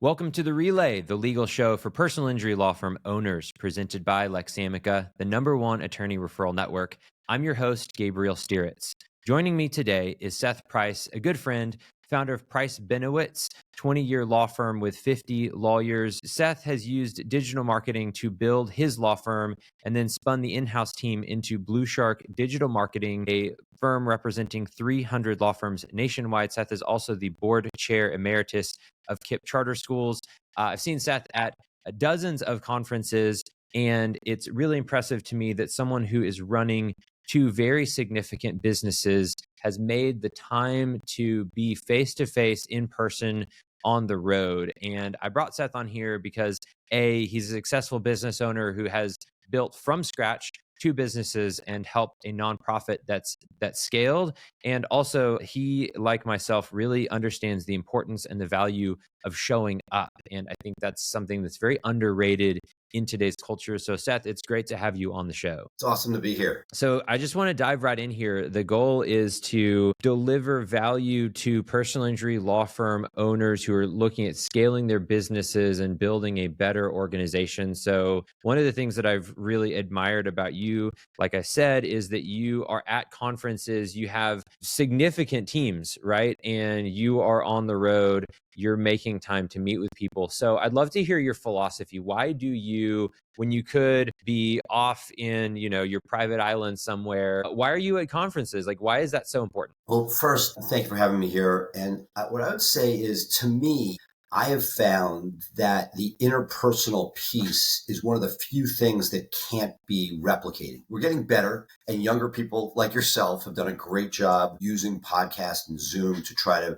Welcome to The Relay, the legal show for personal injury law firm owners, presented by Lex Amica, the #1 attorney referral network. I'm your host, Gabriel Stiritz. Joining me today is Seth Price, a good friend, founder of Price Benowitz, 20-year law firm with 50 lawyers. Seth has used digital marketing to build his law firm and then spun the in-house team into BluShark Digital Marketing, a firm representing 300 law firms nationwide. Seth is also the board chair emeritus of KIPP Charter Schools. I've seen Seth at dozens of conferences, and it's really impressive to me that someone who is running two very significant businesses has made the time to be face-to-face, in person, on the road. And I brought Seth on here because he's a successful business owner who has built from scratch two businesses and helped a nonprofit that's scaled. And also, he, like myself, really understands the importance and the value of showing up. And I think that's something that's very underrated in today's culture. So Seth, it's great to have you on the show. It's awesome to be here. So I just want to dive right in here. The goal is to deliver value to personal injury law firm owners who are looking at scaling their businesses and building a better organization. So one of the things that I've really admired about you, like I said, is that you are at conferences, you have significant teams, right? And you are on the road, you're making time to meet with people. So I'd love to hear your philosophy. Why do you, when you could be off in, your private island somewhere, why are you at conferences? Like, why is that so important? Well, first, thank you for having me here. And what I would say is, to me, I have found that the interpersonal piece is one of the few things that can't be replicated. We're getting better, and younger people like yourself have done a great job using podcasts and Zoom to try to,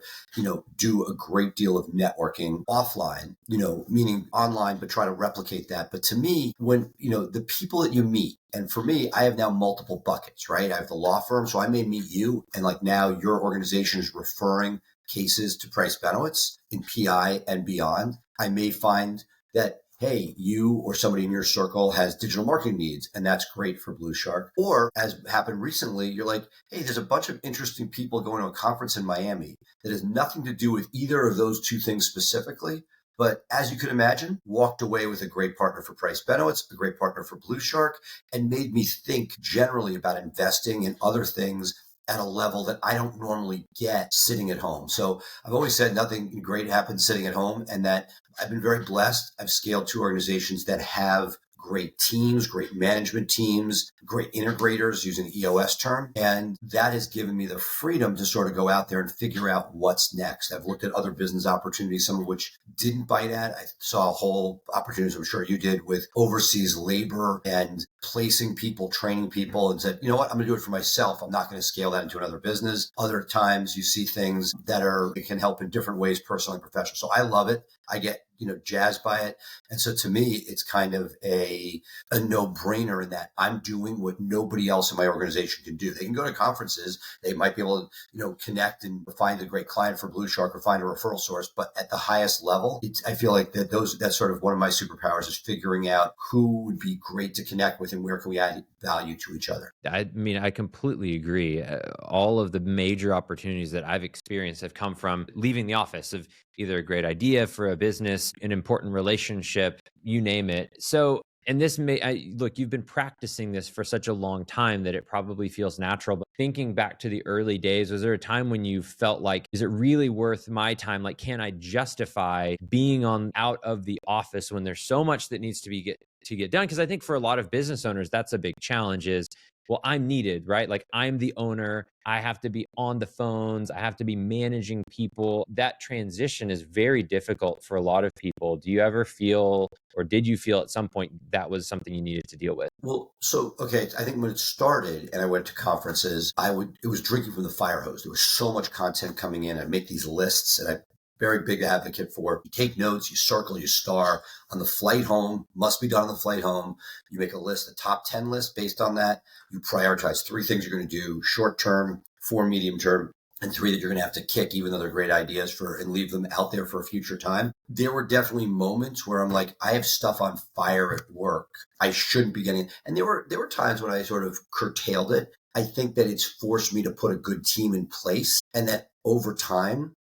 do a great deal of networking offline, meaning online, but try to replicate that. But to me, when, the people that you meet, and for me, I have now multiple buckets, right? I have the law firm, so I may meet you, and like now your organization is referring cases to Price Benowitz in PI and beyond. I may find that, hey, you or somebody in your circle has digital marketing needs, and that's great for BluShark. Or, as happened recently, you're like, hey, there's a bunch of interesting people going to a conference in Miami that has nothing to do with either of those two things specifically. But as you could imagine, walked away with a great partner for Price Benowitz, a great partner for BluShark, and made me think generally about investing in other things at a level that I don't normally get sitting at home. So I've always said nothing great happens sitting at home, and that I've been very blessed. I've scaled two organizations that have great teams, great management teams, great integrators, using the EOS term. And that has given me the freedom to sort of go out there and figure out what's next. I've looked at other business opportunities, some of which didn't bite at. I saw a whole opportunities, I'm sure you did, with overseas labor and placing people, training people, and said, you know what, I'm going to do it for myself. I'm not going to scale that into another business. Other times you see things that can help in different ways, personal and professional. So I love it. I get, jazzed by it. And so to me, it's kind of a no-brainer in that I'm doing what nobody else in my organization can do. They can go to conferences. They might be able to, connect and find a great client for BluShark or find a referral source. But at the highest level, I feel like that's sort of one of my superpowers, is figuring out who would be great to connect with and where can we add value to each other. I mean, I completely agree. All of the major opportunities that I've experienced have come from leaving the office, of either a great idea for a business, an important relationship, you name it. So, and this look, you've been practicing this for such a long time that it probably feels natural. But thinking back to the early days, was there a time when you felt like, is it really worth my time? Like, can I justify being out of the office when there's so much that needs to get done? Because I think for a lot of business owners, that's a big challenge is, well, I'm needed, right? Like, I'm the owner. I have to be on the phones. I have to be managing people. That transition is very difficult for a lot of people. Do you ever feel, or did you feel at some point that was something you needed to deal with? Well, okay, I think when it started and I went to conferences, it was drinking from the fire hose. There was so much content coming in. I'd make these lists, and I'm very big advocate for, you take notes, you circle, you star on the flight home, must be done on the flight home. You make a list, a top 10 list based on that. You prioritize 3 things you're going to do short term, 4 medium term, and 3 that you're going to have to kick, even though they're great ideas, and leave them out there for a future time. There were definitely moments where I'm like, I have stuff on fire at work. I shouldn't be getting it. And there were times when I sort of curtailed it. I think that it's forced me to put a good team in place, and that over time,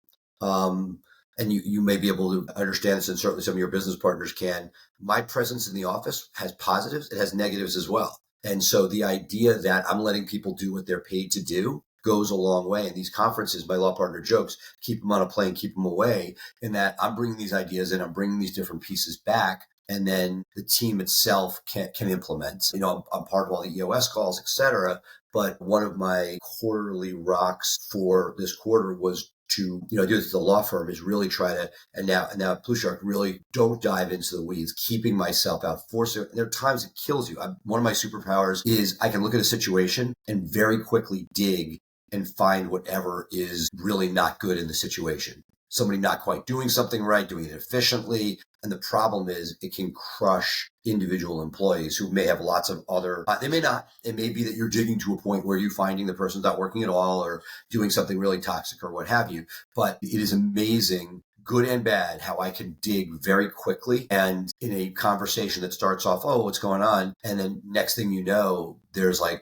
and you may be able to understand this, and certainly some of your business partners can. My presence in the office has positives, it has negatives as well. And so the idea that I'm letting people do what they're paid to do goes a long way. And these conferences, my law partner jokes, keep them on a plane, keep them away, in that I'm bringing these ideas in, I'm bringing these different pieces back, and then the team itself can implement. I'm part of all the EOS calls, et cetera. But one of my quarterly rocks for this quarter was to, do this at the law firm, is really try to, and now at BluShark, really don't dive into the weeds, keeping myself out, forcing it. There are times it kills you. One of my superpowers is I can look at a situation and very quickly dig and find whatever is really not good in the situation. Somebody not quite doing something right, doing it efficiently. And the problem is it can crush individual employees who may have lots of other, they may not. It may be that you're digging to a point where you're finding the person's not working at all or doing something really toxic or what have you. But it is amazing, good and bad, how I can dig very quickly. And in a conversation that starts off, oh, what's going on? And then next thing you know, there's a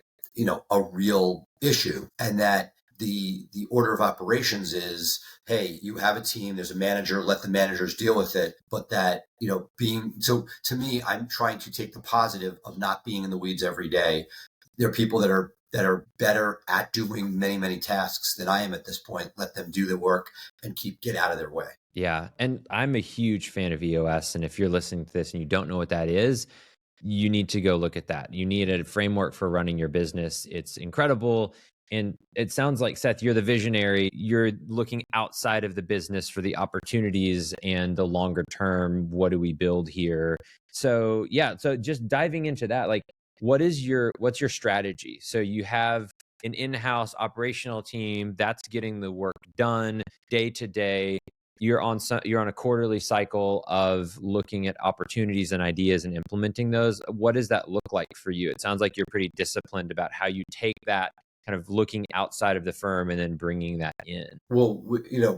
real issue. And that the order of operations is, hey, you have a team, there's a manager, let the managers deal with it. But that, so to me, I'm trying to take the positive of not being in the weeds every day. There are people that are better at doing many, many tasks than I am at this point. Let them do the work and get out of their way. Yeah. And I'm a huge fan of EOS. And if you're listening to this and you don't know what that is, you need to go look at that. You need a framework for running your business. It's incredible. And it sounds like, Seth, you're the visionary. You're looking outside of the business for the opportunities and the longer term. What do we build here? So yeah, so just diving into that, what's your strategy? So you have an in-house operational team that's getting the work done day to day. You're on a quarterly cycle of looking at opportunities and ideas and implementing those. What does that look like for you? It sounds like you're pretty disciplined about how you take that kind of looking outside of the firm and then bringing that in. Well,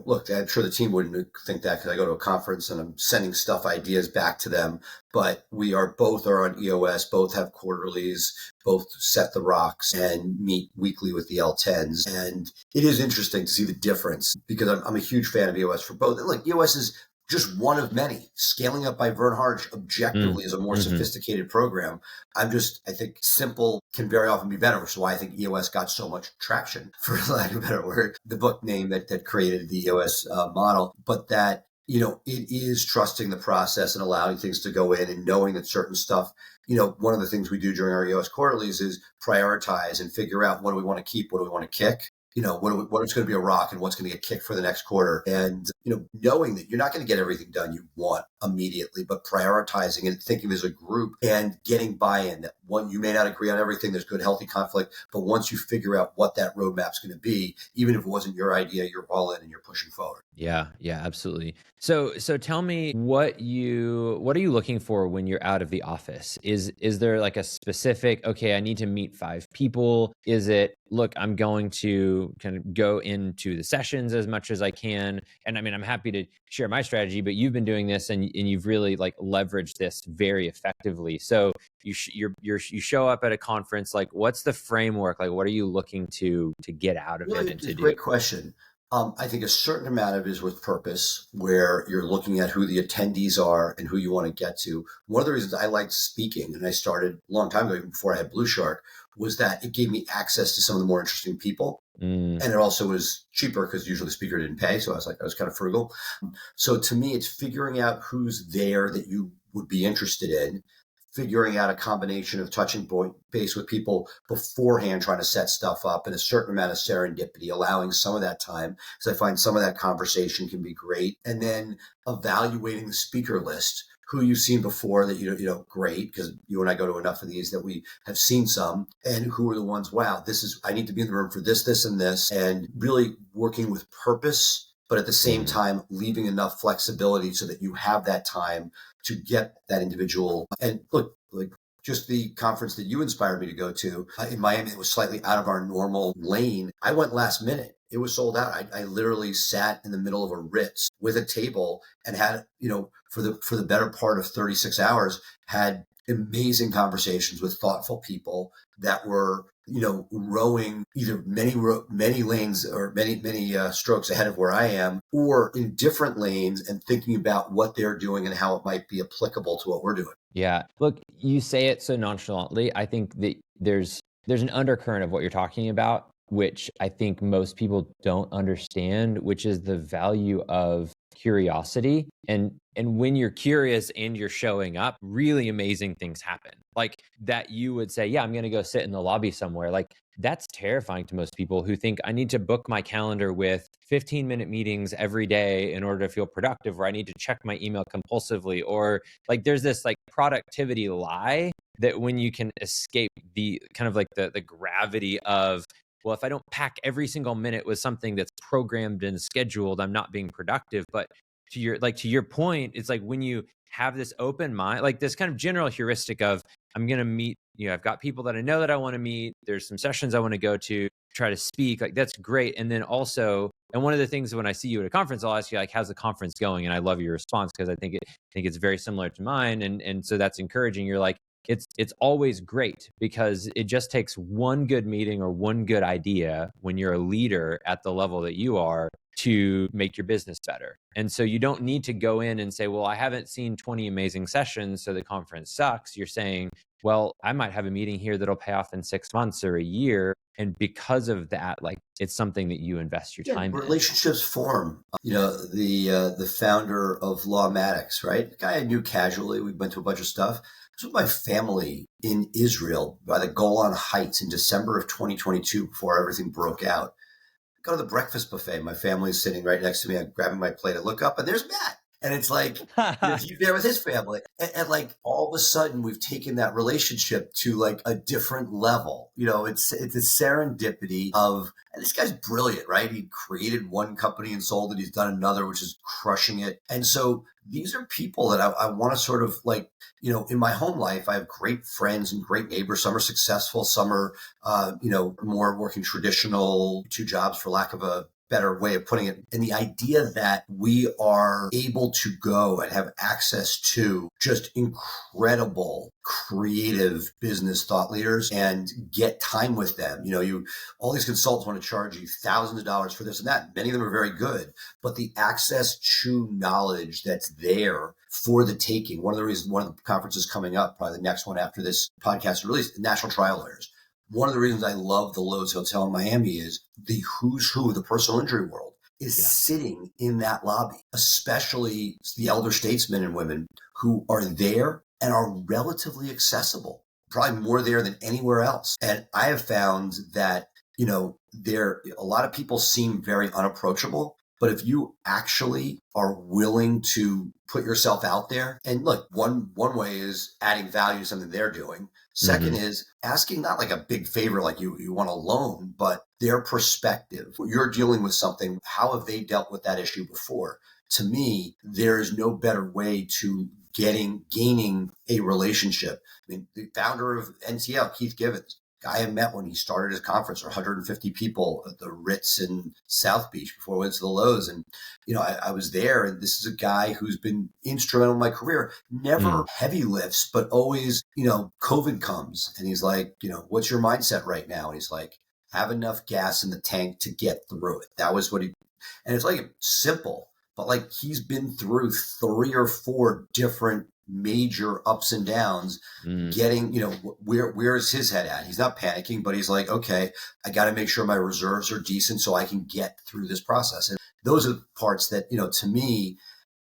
look, I'm sure the team wouldn't think that because I go to a conference and I'm sending ideas back to them. But both are on EOS, both have quarterlies, both set the rocks and meet weekly with the L10s. And it is interesting to see the difference because I'm a huge fan of EOS for both. And EOS is just one of many. Scaling Up by Vern Harsh objectively is a more sophisticated program. I think simple can very often be better. So why I think EOS got so much traction, for lack of a better word, the book name that created the EOS model. But that, it is trusting the process and allowing things to go in and knowing that certain stuff, one of the things we do during our EOS quarterlies is prioritize and figure out what do we want to keep, what do we want to kick. What is going to be a rock and what's going to get kicked for the next quarter. And, knowing that you're not going to get everything done you want immediately, but prioritizing and thinking as a group and getting buy-in. That one, you may not agree on everything. There's good, healthy conflict. But once you figure out what that roadmap's going to be, even if it wasn't your idea, you're all in and you're pushing forward. Yeah, absolutely. So tell me what are you looking for when you're out of the office? Is there a specific, okay, I need to meet 5 people? Is it, look, I'm going to kind of go into the sessions as much as I can? And I mean, I'm happy to share my strategy, but you've been doing this and you've really leveraged this very effectively. So you show up at a conference, what's the framework? What are you looking to get out of it and to do? Great question. I think a certain amount of it is with purpose, where you're looking at who the attendees are and who you want to get to. One of the reasons I liked speaking, and I started a long time ago, even before I had BluShark, was that it gave me access to some of the more interesting people. And it also was cheaper because usually the speaker didn't pay. So I was kind of frugal. So to me, it's figuring out who's there that you would be interested in, figuring out a combination of touching base with people beforehand, trying to set stuff up, and a certain amount of serendipity, allowing some of that time. So I find some of that conversation can be great. And then evaluating the speaker list, who you've seen before that, great, because you and I go to enough of these that we have seen some, and who are the ones, wow, I need to be in the room for this, this, and this, and really working with purpose, but at the same time, leaving enough flexibility so that you have that time to get that individual. And look, just the conference that you inspired me to go to in Miami, it was slightly out of our normal lane. I went last minute. It was sold out. I literally sat in the middle of a Ritz with a table and had, for the better part of 36 hours, had amazing conversations with thoughtful people that were rowing either many lanes or many strokes ahead of where I am, or in different lanes and thinking about what they're doing and how it might be applicable to what we're doing. Yeah. Look, you say it so nonchalantly. I think that there's an undercurrent of what you're talking about, which I think most people don't understand, which is the value of curiosity. And when you're curious and you're showing up, really amazing things happen. Like that you would say, yeah, I'm going to go sit in the lobby somewhere. Like that's terrifying to most people who think I need to book my calendar with 15-minute meetings every day in order to feel productive, or I need to check my email compulsively, or like there's this like productivity lie that when you can escape the kind of like the gravity of, well, if I don't pack every single minute with something that's programmed and scheduled, I'm not being productive. But to your point, it's like when you have this open mind, like this kind of general heuristic of I'm going to meet, I've got people that I know that I want to meet. There's some sessions I want to go to, try to speak. Like that's great. And then also, and one of the things when I see you at a conference, I'll ask you like, how's the conference going? And I love your response because I think it's very similar to mine. And so that's encouraging. You're like, it's always great because it just takes one good meeting or one good idea when you're a leader at the level that you are to make your business better. And so you don't need to go in and say, well, I haven't seen 20 amazing sessions, so the conference sucks. You're saying, well, I might have a meeting here that'll pay off in 6 months or a year. And because of that, like it's something that you invest your time in. Relationships form. The founder of Lawmatics, right? The guy I knew casually. We went to a bunch of stuff. I was with my family in Israel by the Golan Heights in December of 2022 before everything broke out. Go to the breakfast buffet. My family's sitting right next to me. I'm grabbing my plate. I look up and there's Matt. And it's like, he's there with his family. And like all of a sudden we've taken that relationship to like a different level. It's a serendipity of, and this guy's brilliant, right? He created one company and sold it. He's done another, which is crushing it. And so these are people that I want to sort of like, in my home life, I have great friends and great neighbors. Some are successful. Some are, more working traditional 2 jobs for lack of a better way of putting it. And the idea that we are able to go and have access to just incredible, creative business thought leaders and get time with them. All these consultants want to charge you thousands of dollars for this and that. Many of them are very good, but the access to knowledge that's there for the taking. One of the conferences coming up, probably the next one after this podcast is released, National Trial Lawyers. One of the reasons I love the Lowe's Hotel in Miami is the who's who of the personal injury world is sitting in that lobby, especially the elder statesmen and women who are there and are relatively accessible, probably more there than anywhere else. And I have found that, a lot of people seem very unapproachable. But if you actually are willing to put yourself out there, and look, one way is adding value to something they're doing. Second is asking not like a big favor, like you want a loan, but their perspective. You're dealing with something. How have they dealt with that issue before? To me, there is no better way to gaining a relationship. I mean, the founder of NCL, Keith Givens, guy I met when he started his conference, 150 people at the Ritz in South Beach before I went to the Lowe's. And, I was there, and this is a guy who's been instrumental in my career, never heavy lifts, but always, COVID comes and he's like, what's your mindset right now? And he's like, have enough gas in the tank to get through it. That was what and it's like simple, but like he's been through 3 or 4 different major ups and downs, getting, where is his head at? He's not panicking, but he's like, okay, I got to make sure my reserves are decent so I can get through this process. And those are the parts that, to me,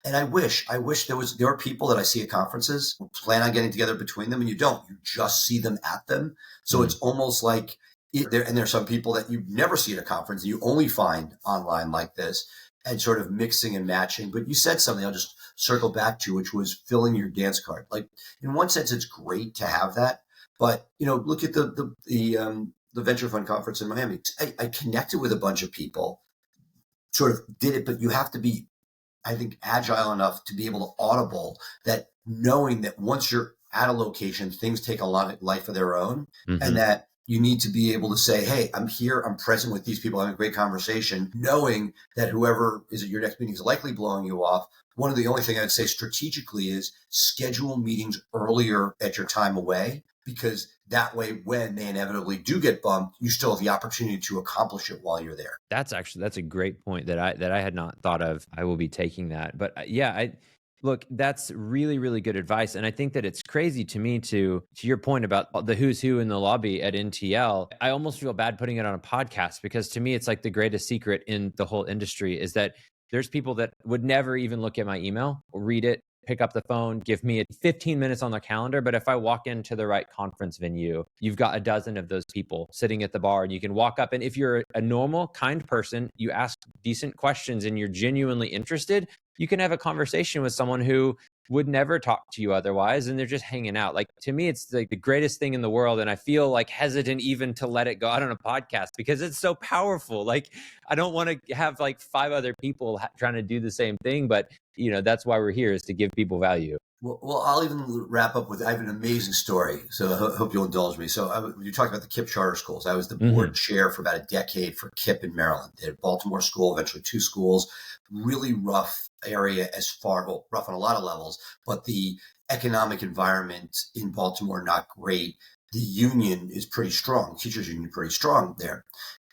and I wish there are people that I see at conferences who plan on getting together between them, and you just see them at them. So it's almost like there's some people that you never see at a conference and you only find online like this, and sort of mixing and matching. But you said something I'll just circle back to, which was filling your dance card. Like in one sense, it's great to have that, but look at the venture fund conference in Miami. I connected with a bunch of people, sort of did it, but you have to be, I think, agile enough to be able to audible that, knowing that once you're at a location, things take a lot of life of their own, and that you need to be able to say, hey, I'm here, I'm present with these people, having a great conversation, knowing that whoever is at your next meeting is likely blowing you off. The only thing I'd say strategically is schedule meetings earlier at your time away, because that way, when they inevitably do get bumped, you still have the opportunity to accomplish it while you're there. That's a great point that I had not thought of. I will be taking that. But yeah, I look, that's really, really good advice. And I think that it's crazy to me to your point about the who's who in the lobby at NTL. I almost feel bad putting it on a podcast because to me, it's like the greatest secret in the whole industry is that there's people that would never even look at my email or read it, pick up the phone, give me 15 minutes on their calendar. But if I walk into the right conference venue, you've got a dozen of those people sitting at the bar and you can walk up. And if you're a normal, kind person, you ask decent questions and you're genuinely interested, you can have a conversation with someone who would never talk to you otherwise. And they're just hanging out. Like to me, it's like the greatest thing in the world. And I feel like hesitant even to let it go out on a podcast because it's so powerful. Like I don't want to have like 5 other people trying to do the same thing, but that's why we're here is to give people value. Well, I'll even wrap up with, I have an amazing story, so I hope you'll indulge me. So you talked about the KIPP charter schools. I was the board chair for about a decade for KIPP in Maryland. They had Baltimore school, eventually 2 schools, really rough area rough on a lot of levels, but the economic environment in Baltimore, not great. The union is pretty strong, teachers union pretty strong there.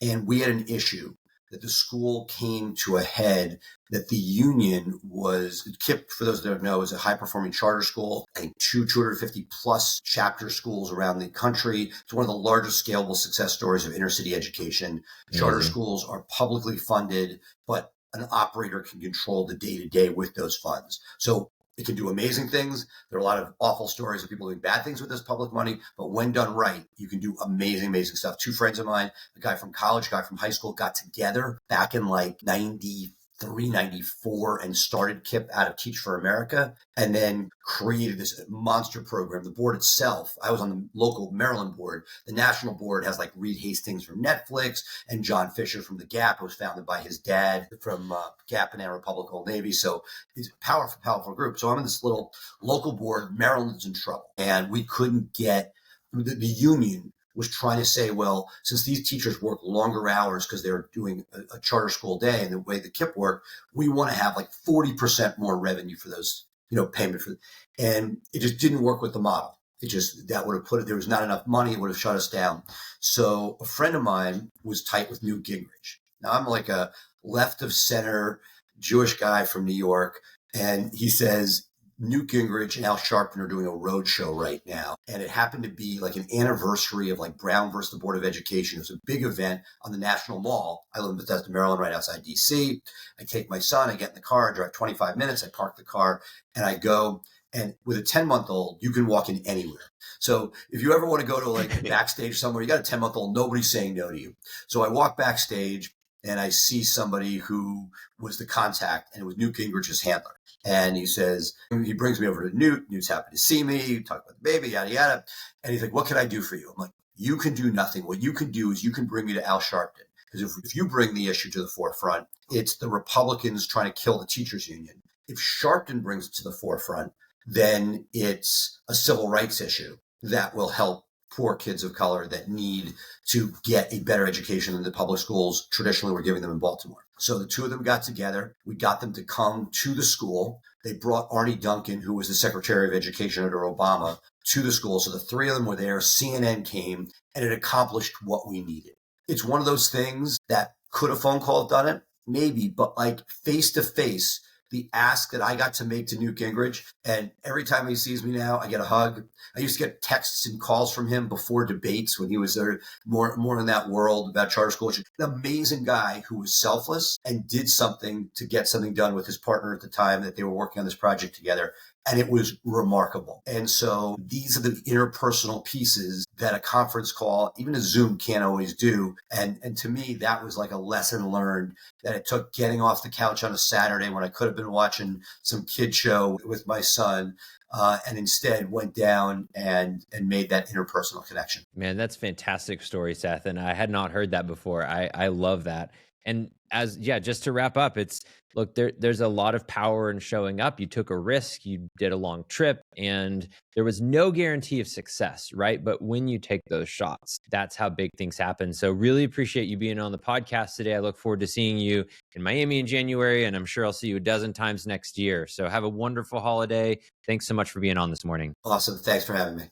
And we had an issue that the school came to a head that the union KIPP, for those that don't know, is a high-performing charter school. I think 250 plus chapter schools around the country. It's one of the largest scalable success stories of inner-city education. Charter schools are publicly funded, but an operator can control the day-to-day with those funds. So it can do amazing things. There are a lot of awful stories of people doing bad things with this public money, but when done right, you can do amazing, amazing stuff. 2 friends of mine, a guy from college, a guy from high school, got together back in like 93, 94 and started KIPP out of Teach for America and then created this monster program. The board itself, I was on the local Maryland board. The national board has like Reed Hastings from Netflix and John Fisher from The Gap. It was founded by his dad from Gap and Republic Old Navy. So it's a powerful, powerful group. So I'm in this little local board. Maryland's in trouble. And we couldn't get the union was trying to say, well, since these teachers work longer hours because they're doing a charter school day and the way the KIPP work, we want to have like 40% more revenue for those, payment for, and it just didn't work with the model. That would have there was not enough money. It would have shut us down. So a friend of mine was tight with Newt Gingrich. Now I'm like a left of center Jewish guy from New York. And he says, Newt Gingrich and Al Sharpton are doing a road show right now. And it happened to be like an anniversary of like Brown versus the Board of Education. It was a big event on the National Mall. I live in Bethesda, Maryland, right outside DC. I take my son, I get in the car, I drive 25 minutes, I park the car and I go. And with a 10-month-old, you can walk in anywhere. So if you ever want to go to like backstage somewhere, you got a 10-month-old, nobody's saying no to you. So I walk backstage and I see somebody who was the contact and it was Newt Gingrich's handler. And he brings me over to Newt. Newt's happy to see me, talk about the baby, yada, yada. And he's like, what can I do for you? I'm like, you can do nothing. What you can do is you can bring me to Al Sharpton. Because if you bring the issue to the forefront, it's the Republicans trying to kill the teachers union. If Sharpton brings it to the forefront, then it's a civil rights issue that will help poor kids of color that need to get a better education than the public schools traditionally were giving them in Baltimore. So the 2 of them got together. We got them to come to the school. They brought Arnie Duncan, who was the Secretary of Education under Obama, to the school. So the 3 of them were there. CNN came, and it accomplished what we needed. It's one of those things that could a phone call have done it? Maybe, but like face to face, the ask that I got to make to Newt Gingrich, and every time he sees me now, I get a hug. I used to get texts and calls from him before debates when he was there, more in that world about charter school. An amazing guy who was selfless and did something to get something done with his partner at the time that they were working on this project together. And it was remarkable. And so these are the interpersonal pieces that a conference call, even a Zoom, can't always do. And to me, that was like a lesson learned that it took getting off the couch on a Saturday when I could have been watching some kid show with my son, and instead went down and made that interpersonal connection. Man, that's a fantastic story, Seth. And I had not heard that before. I love that. And just to wrap up, look, there's a lot of power in showing up. You took a risk, you did a long trip, and there was no guarantee of success, right? But when you take those shots, that's how big things happen. So really appreciate you being on the podcast today. I look forward to seeing you in Miami in January, and I'm sure I'll see you a dozen times next year. So have a wonderful holiday. Thanks so much for being on this morning. Awesome. Thanks for having me.